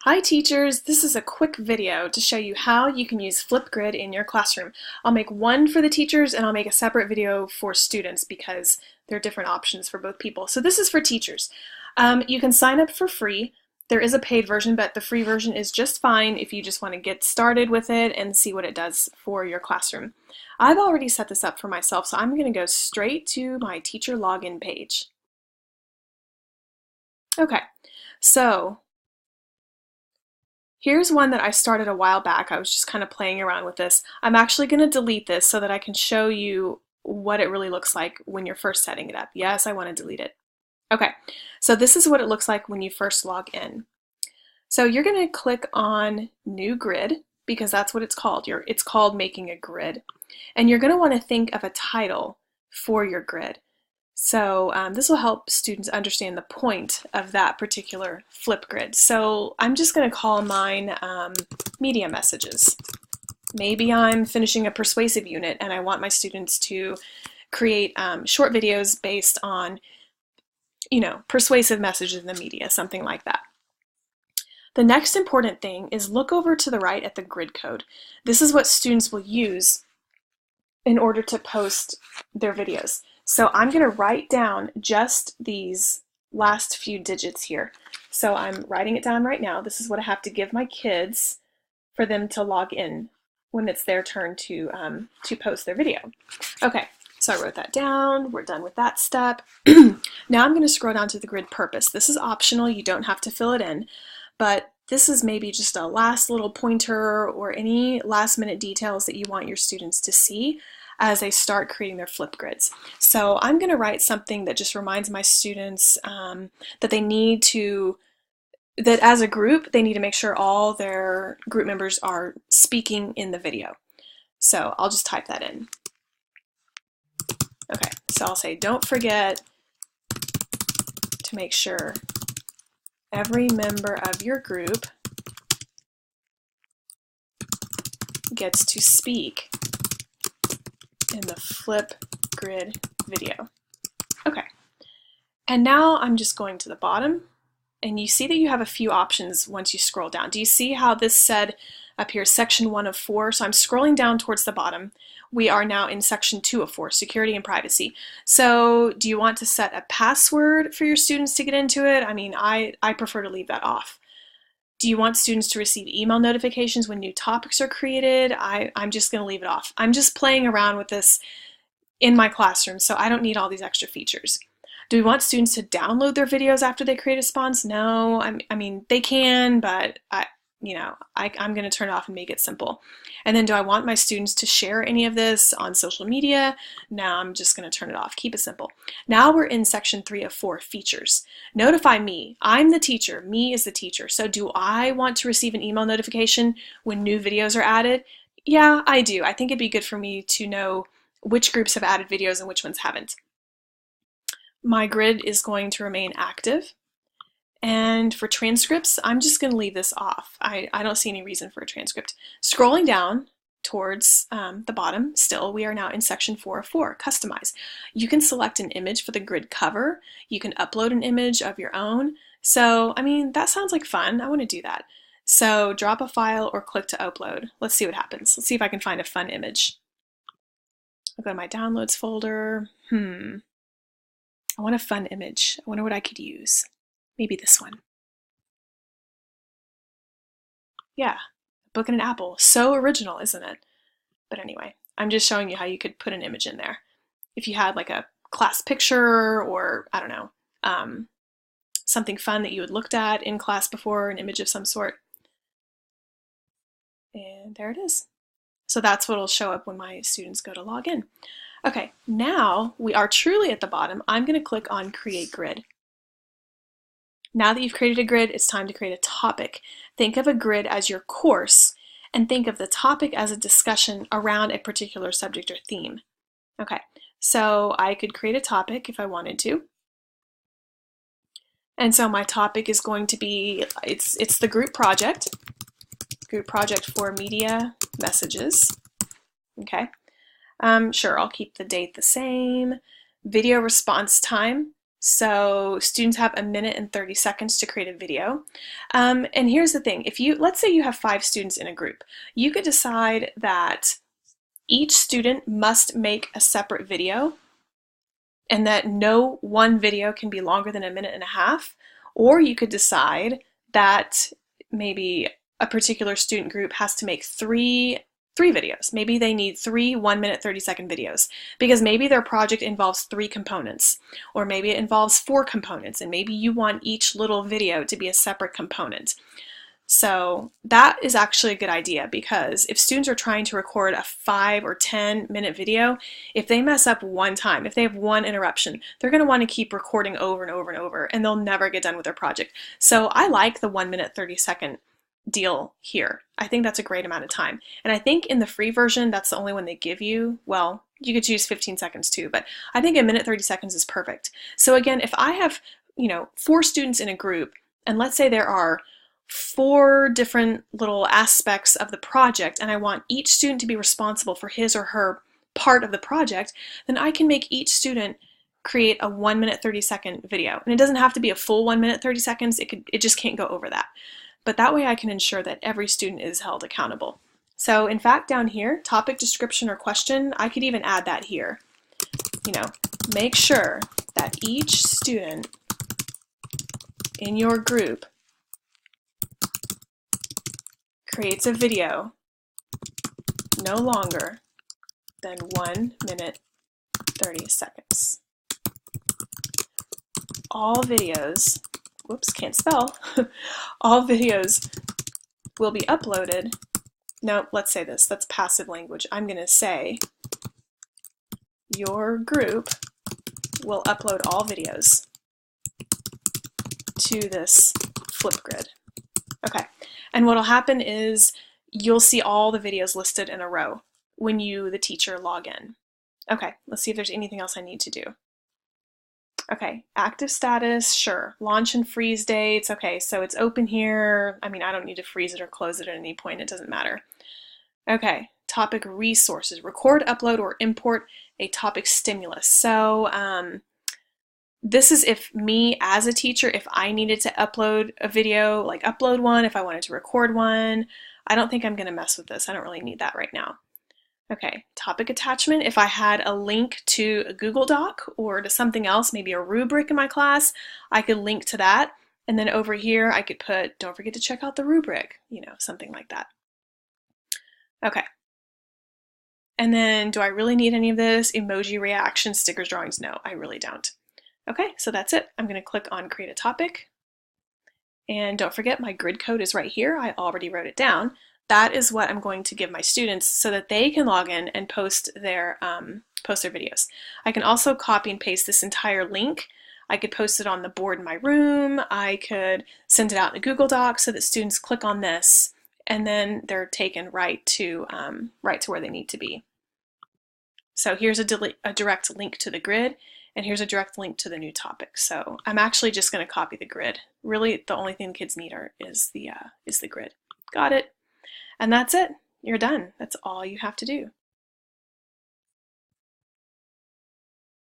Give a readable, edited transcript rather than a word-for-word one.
Hi teachers, this is a quick video to show you how you can use Flipgrid in your classroom. I'll make one for the teachers and I'll make a separate video for students because there are different options for both people. So this is for teachers. You can sign up for free. There is a paid version, but the free version is just fine if you just want to get started with it and see what it does for your classroom. I've already set this up for myself, so I'm going to go straight to my teacher login page. Okay, so here's one that I started a while back. I was just kind of playing around with this. I'm actually going to delete this so that I can show you what it really looks like when you're first setting it up. Yes, I want to delete it. Okay, so this is what it looks like when you first log in. So you're going to click on New Grid because that's what it's called. It's called making a grid. And you're going to want to think of a title for your grid. So this will help students understand the point of that particular flip grid. So I'm just going to call mine media messages. Maybe I'm finishing a persuasive unit and I want my students to create short videos based on, persuasive messages in the media, something like that. The next important thing is look over to the right at the grid code. This is what students will use in order to post their videos. So I'm going to write down just these last few digits here. So I'm writing it down right now. This is what I have to give my kids for them to log in when it's their turn to post their video. Okay, so I wrote that down. We're done with that step. Now I'm going to scroll down to the grid purpose. This is optional. You don't have to fill it in, but this is maybe just a last little pointer or any last minute details that you want your students to see as they start creating their flip grids. So I'm going to write something that just reminds my students that that as a group, they need to make sure all their group members are speaking in the video. So I'll just type that in. Okay, so I'll say, don't forget to make sure every member of your group gets to speak in the flip grid video. Okay, and now I'm just going to the bottom, and you see that you have a few options once you scroll down. Do you see how this said up here, section 1 of 4? So I'm scrolling down towards the bottom. We are now in section 2 of 4, security and privacy. So do you want to set a password for your students to get into it? I mean, I prefer to leave that off. Do you want students to receive email notifications when new topics are created? I'm just going to leave it off. I'm just playing around with this in my classroom, so I don't need all these extra features. Do we want students to download their videos after they create a response? No, I mean, they can, but I'm going to turn it off and make it simple. And then do I want my students to share any of this on social media? No, I'm just going to turn it off. Keep it simple. Now we're in section 3 of 4, features. Notify me. I'm the teacher. Me is the teacher. So do I want to receive an email notification when new videos are added? Yeah, I do. I think it'd be good for me to know which groups have added videos and which ones haven't. My grid is going to remain active. And for transcripts, I'm just going to leave this off. I don't see any reason for a transcript. Scrolling down towards the bottom, still, we are now in section 4 of 4, customize. You can select an image for the grid cover. You can upload an image of your own. So, I mean, that sounds like fun. I want to do that. So drop a file or click to upload. Let's see what happens. Let's see if I can find a fun image. I'll go to my downloads folder. I want a fun image. I wonder what I could use. Maybe this one. Yeah, a book and an apple. So original, isn't it? But anyway, I'm just showing you how you could put an image in there. If you had like a class picture or, I don't know, something fun that you had looked at in class before, an image of some sort. And there it is. So that's what will show up when my students go to log in. Okay, now we are truly at the bottom. I'm going to click on Create Grid. Now that you've created a grid, it's time to create a topic. Think of a grid as your course and think of the topic as a discussion around a particular subject or theme. Okay, so I could create a topic if I wanted to. And so my topic is going to be, it's the group project for media messages. Okay, sure, I'll keep the date the same. Video response time. So students have 1 minute and 30 seconds to create a video. And here's the thing, let's say you have 5 students in a group, you could decide that each student must make a separate video and that no one video can be longer than 1.5 minutes, or you could decide that maybe a particular student group has to make three videos. Maybe they need 3 1 minute 30 second videos because maybe their project involves 3 components, or maybe it involves 4 components, and maybe you want each little video to be a separate component. So that is actually a good idea, because if students are trying to record a 5 or 10 minute video, if they mess up one time, if they have one interruption, they're going to want to keep recording over and over and over, and they'll never get done with their project. So I like the 1 minute 30 second deal here. I think that's a great amount of time. And I think in the free version, that's the only one they give you. Well, you could choose 15 seconds too, but I think 1 minute 30 seconds is perfect. So again, if I have, 4 students in a group, and let's say there are 4 different little aspects of the project, and I want each student to be responsible for his or her part of the project, then I can make each student create a 1 minute 30 second video. And it doesn't have to be a full 1 minute 30 seconds, it just can't go over that. But that way I can ensure that every student is held accountable. So in fact, down here, topic, description, or question, I could even add that here. Make sure that each student in your group creates a video no longer than 1 minute 30 seconds. All videos, whoops, can't spell, all videos will be uploaded. No, let's say this, that's passive language. I'm going to say your group will upload all videos to this Flipgrid. Okay, and what'll happen is you'll see all the videos listed in a row when you, the teacher, log in. Okay, let's see if there's anything else I need to do. Okay, active status, sure. Launch and freeze dates, okay, so it's open here. I mean, I don't need to freeze it or close it at any point, it doesn't matter. Okay, topic resources, record, upload, or import a topic stimulus. So this is if me as a teacher, if I needed to upload a video, like upload one, if I wanted to record one. I don't think I'm gonna mess with this. I don't really need that right now. Okay, topic attachment. If I had a link to a Google Doc or to something else, maybe a rubric in my class, I could link to that. And then over here, I could put, don't forget to check out the rubric, something like that. Okay. And then do I really need any of this? Emoji, reactions, stickers, drawings? No, I really don't. Okay, so that's it. I'm going to click on create a topic. And don't forget, my grid code is right here. I already wrote it down. That is what I'm going to give my students so that they can log in and post their videos. I can also copy and paste this entire link. I could post it on the board in my room. I could send it out in a Google Doc so that students click on this and then they're taken right to where they need to be. So here's a direct link to the grid, and here's a direct link to the new topic. So I'm actually just going to copy the grid. Really, the only thing kids need is the grid. Got it. And that's it. You're done. That's all you have to do.